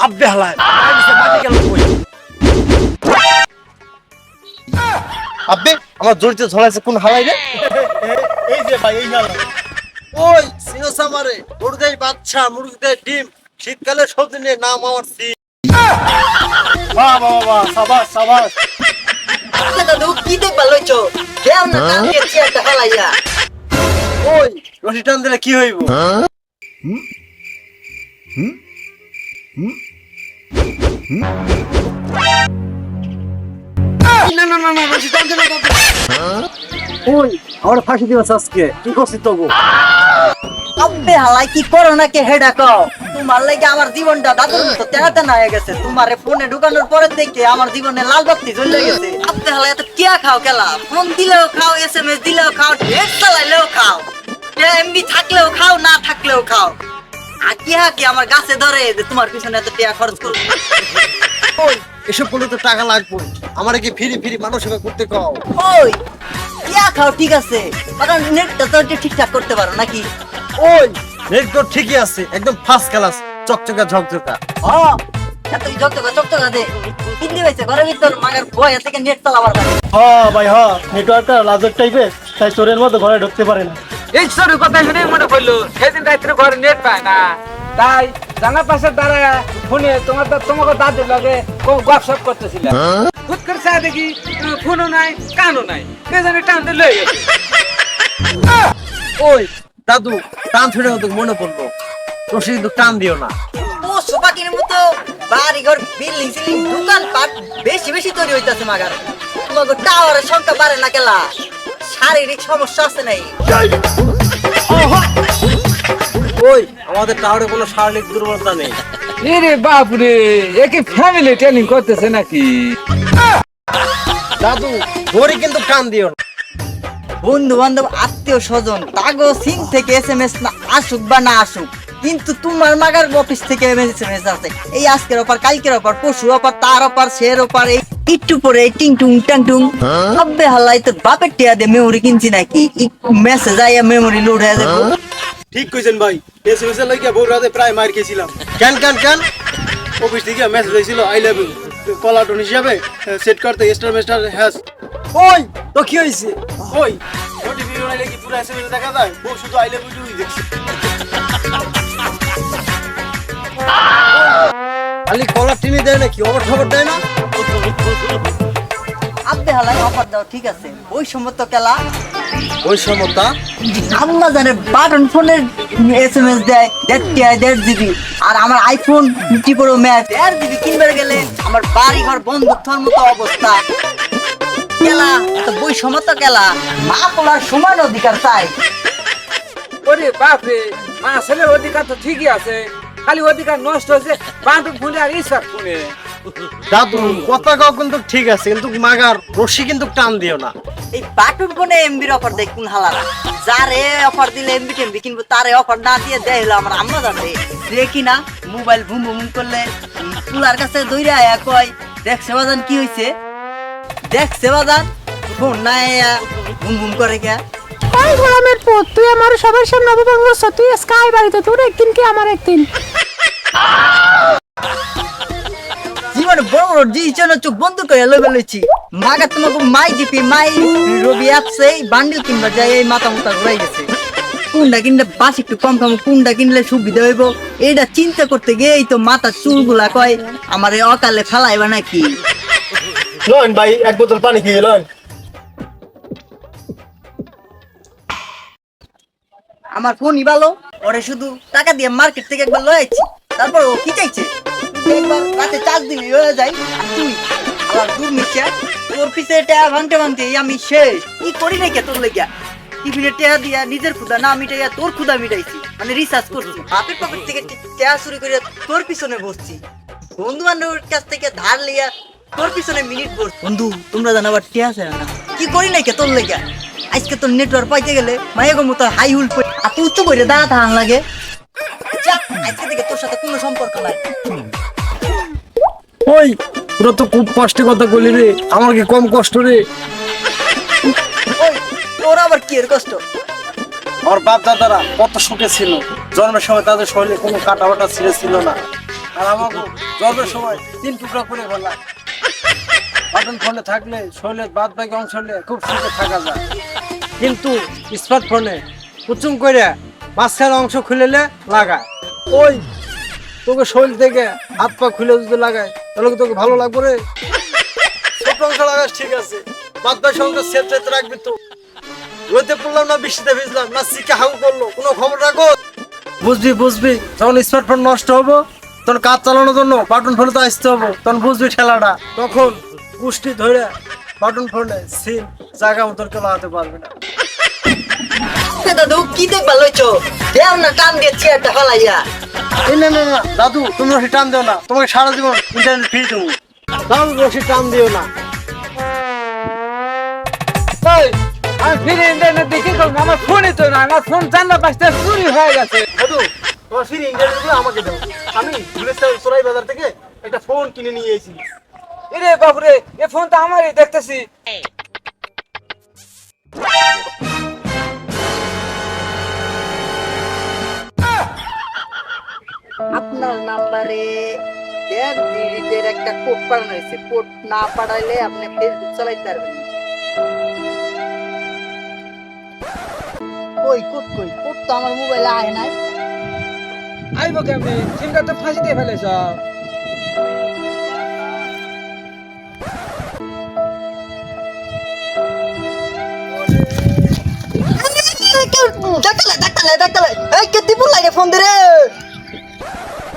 আব্বে হালায় মাটি গেল কই? আব্বে আমার জড়িতে ঝলাইছে কোন হালাই রে? এই যে ভাই এই হালাই। ওই সিনোস আমারে মুরগির বাচ্চা মুরগির ডিম শীতকালে সবজি নিয়ে নাম আমার সি। বাহ বাহ বাহ সাবাস সাবাস। দাদু কি দেখবা লইছো? দেও না কাকে চেয়ারটা হালাইয়া। ওই রশি টান দিলে কি হইব? না না না না রশি টান দিলে ওই আমার ফাঁসি দিবাস আজকে কি করছিস তবু? আব্বে হালাই কি করো না কে হেডা কও? তোমার লাগি আমার জীবনটা দাদুর মতো তেনাতে না হয়ে গেছে। তোমারে ফোনে ঢুকানোর পরে থেকে আমার জীবনে লাল বাতি জ্বলে গেছে। আব্বে হালাই এত কিয়া খাও কেলা? ফোন দিলেও খাও, এসএমএস দিলেও খাও, নেট চালাইলেও খাও, এমবি থাকলেও খাও, না থাকলেও খাও। আকি হাকি আমার গাছে ধরে যে তোমার পিছনে এত টাকা খরচ করো। ওই এসব করলে তো টাকা লাগবে। আমারে কি ফিরি ফিরি মানুষ সেবা করতে কও? ওই কিয়া খাও ঠিক আছে, কারণ নেটটা তো ঠিকঠাক করতে পারো নাকি? ওই নেট তো ঠিকই আছে, একদম ফার্স্ট ক্লাস, চকচকা ঝকঝকা। হ্যাঁ এতই চকচকা দে কিনতে হয়েছে ঘরের ভিতর মাগার বয় থেকে নেট চালাবার লাগে। হ্যাঁ ভাই হ্যাঁ, নেটওয়ার্কটা লাজক টাইপের, তাই চোরের মতো ঘরে ঢুকতে পারে না। এই চোরের কথা শুনে মনে পড়লো সেদিন রাত্রে ঘরে নেট পায় না, তাই জানা পাশে দাঁড়ায় ফোনে তোমাকে দাদির লগে গপসপ করতেছিলাম। হুট করে চা দেখি ফোনও নাই কানও নাই, কে জানে টানতে লয়ে গেছে। ওই দাদু টান ছুড়ে মতো মনে পড়লো, রশি কিন্তু টান দিও না। ও সোপাকির মতো বাড়ি ঘর বিল্ডিং সিলিং দোকান পাট বেশি বেশি তৈরি হইতাছে মাগার। তোমাকে টাওয়ারের সংখ্যা বাড়ে না কেলা? শারীরিক সমস্যা আছে নাই? ওই আমাদের টাওয়ারে কোনো শারীরিক দুর্বলতা নেই। এরে বাপরে, একে ফ্যামিলি ট্রেনিং করতেছে নাকি? দাদু ঘড়ি কিন্তু টান দিও না। বন্ধু বান্ধব আত্মীয় স্বজন তাগো সিম থেকে এসএমএস না আসুক বা না আসুক, কিন্তু তোমার মাগার অফিস থেকে এসএমএস আছে। এই আজকের অফার, কালকের অফার, পরশু অফার, তার অফার, শের অফার, এই একটু পরে টিং টুং টাং টুং। আব্বে হালাই তোর বাপের টিয়া দিয়ে মেমোরি কিনছি নাকি? মেসেজ আইয়া মেমোরি লোড হয়ে যাবে। ঠিক কইছেন ভাই, এসএমএস এর লাগিয়া বড় রাতে প্রায় মার খেয়েছিলাম। কেন কেন কেন? অফিস থেকে মেসেজ আইছিল I love you, caller tone হিসাবে সেট করতে স্টার মাস্টার হ্যাশ। ওই তো কি হইছে? ওই ওটিপি বানাইলে কি পুরো এসএমএস দেখা যায়? ও শুধু আই লাভ ইউ দেখছি। খালি কলার টিনি দেয় নাকি, ওভার খবর দেয় না? আব্বে হালাই অফার দাও ঠিক আছে, ওই সম্মত কেলা ওই সমতা আম্মা জানে বাটন ফোনের এসএমএস দেয় 1.5 জিবি, আর আমার আইফোন 50 প্রো ম্যাক্স 1.5 জিবি কিনবার গেলে আমার বাড়ি ঘর বন্ধুত্বর মতো অবস্থা। কেলা এত বই সমত কেলা? মা পোলার সমান অধিকার চাই। ওরে বাপরে, মা ছেলের অধিকার তো ঠিকই আছে, খালি অধিকার নষ্ট হয়েছে বান্ধব ফোনে আর ইসার ফোনে। দাদু কথা কাও কিন্তু ঠিক আছে, কিন্তু মাগার রশি কিন্তু টান দিও না। এই বাটন ফোনে এমবির অফার দেয় কোন হালারা? যারে অফার দিলে এমবি টেমবি কিনবো, তারে অফার না দিয়ে দেয় হলো আমার আম্মা জানে। দেখি না মোবাইল ভুম ভুম করলে পুলার কাছে দৌড়ে আয়া কয় দেখছে বাজান কি হইছে, দেখছে বাজান ফোন না আয়া ভুম ভুম করে কে। ওই গোলামের পুত, তুই আমার সবার সামনে অপমান করছ। তুই স্কাই বাড়িতে, তোর একদিন কি আমার একদিন। জীবনে বড় বড় ডিসিশন চোখ বন্ধ করে লইবে লইছি। মাগা তোমাকে মাই জিপি মাই রবি অ্যাপসে বান্ডিল কিনবা যায়, এই মাথা মুথা ঘুরাই গেছে। কোনটা কিনলে বাস একটু কম খামো, কোনটা কিনলে সুবিধা হইব, এটা চিন্তা করতে গিয়েই তো মাথার চুলগুলা কয় আমার এই অকালে ফেলাইবা নাকি। লন ভাই এক বোতল পানি খেয়ে লন। আমার ফোনই ভালো, ওরে শুধু টাকা দিয়ে মার্কেট থেকে একবার লয়ে আইছি, তারপর ও কি চাইছে একবার রাতে চার্জ দিলে হয়ে যায়। আর তুই আবার দূর মিশে তোর পিছে টাকা ভাঙতে ভাঙতে আমি শেষ। কি করি নাকি তোর লেগিয়া টিফিনে টাকা দিয়া নিজের ক্ষুদা না মিটাইয়া তোর ক্ষুদা মিটাইছি, মানে রিসার্চ করছি। বাপের পকেট থেকে টাকা চুরি করে তোর পিছনে বসছি, বন্ধু বান্ধবের কাছ থেকে ধার লিয়া তোর পিছনে মিনিট বসছি। বন্ধু তোমরা জানো আবার টাকা আছে না, কি করি নাকি তোর লেগিয়া? আজকে তোর নেটওয়ার্ক পাইতে গেলে মায়ের মতো হাই হুল আর তুই তো বইরে দাঁড়া থান লাগে। আজকে থেকে তোর সাথে কোনো সম্পর্ক নাই। ওই তোরা তো খুব কষ্টে কথা বলি রে, আমার কি কম কষ্ট রে? ওই তোর আবার কি এর কষ্ট? আমার বাপ দাদারা কত সুখে ছিল, জন্মের সময় তাদের শরীরে কোনো কাটা বাটা ছিল না, আর আমাকে জন্মের সময় 3 টুকরা করে ফেলা। বাটন ফোনে থাকলে শরীরের বাদ বাকি অংশ হলে খুব সুখে থাকা যায়, কিন্তু স্মার্টফোনে কুচুম করে মাঝখানে অংশ খুলেলে লাগায়। ওই তোকে শরীর থেকে হাত পা খুলে যদি লাগায় তাহলে কি তোকে ভালো লাগবে রে? ছোট অংশ লাগাস ঠিক আছে, বাদ বাকি অংশ সেট রাখবি তো। রোদে পড়লাম না, বৃষ্টিতে ভিজলাম না, সিকে হাউ করলো, কোনো খবর রাখো? বুঝবি যখন স্মার্টফোন নষ্ট হবো তখন কাজ চালানোর জন্য বাটন ফোনে তো আসতে হবো, তখন বুঝবি ঠেলাটা। তখন পুষ্টি ধরে বাটন ফোনে সিম জায়গা মতন কেউ লাগাতে পারবে না। দাদু কি দেখবা লইছো? দেও না টান দিয়ে চেয়ারটা ফলাইয়া। এই না দাদু, তুমি রশি টান দিও না, তোমাকে সারা জীবন ইন্টারনেট ফ্রি দেবো। দাদু রশি টান দিও না। ওই আমি ফিরে ইন্টারনেট দেখি করবো, আমার ফোনই তো না, আমার ফোন জানলা পাশে চুরি হয়ে গেছে। দাদু তোমার ফ্রি ইন্টারনেট গুলো আমাকে দাও, আমি চোরাই বাজার থেকে একটা ফোন কিনে নিয়ে এসেছি। এরে বাবুরে, এ ফোন তো আমারই দেখতেছি। আপনার নাম্বারে 1.5 ডিজিটের একটা কোড পাঠানো হয়েছে। কোড না পাঠাইলে আপনি ফেসবুক চালাইতে পারবেন না। কোড তো আমার মোবাইলে আয় নাই। আইবো কেমনি, সিমটা তো ফাঁসি দিয়ে ফেলেছ। ডাকালে এই কে দিবুল লাগে ফোন দে রে।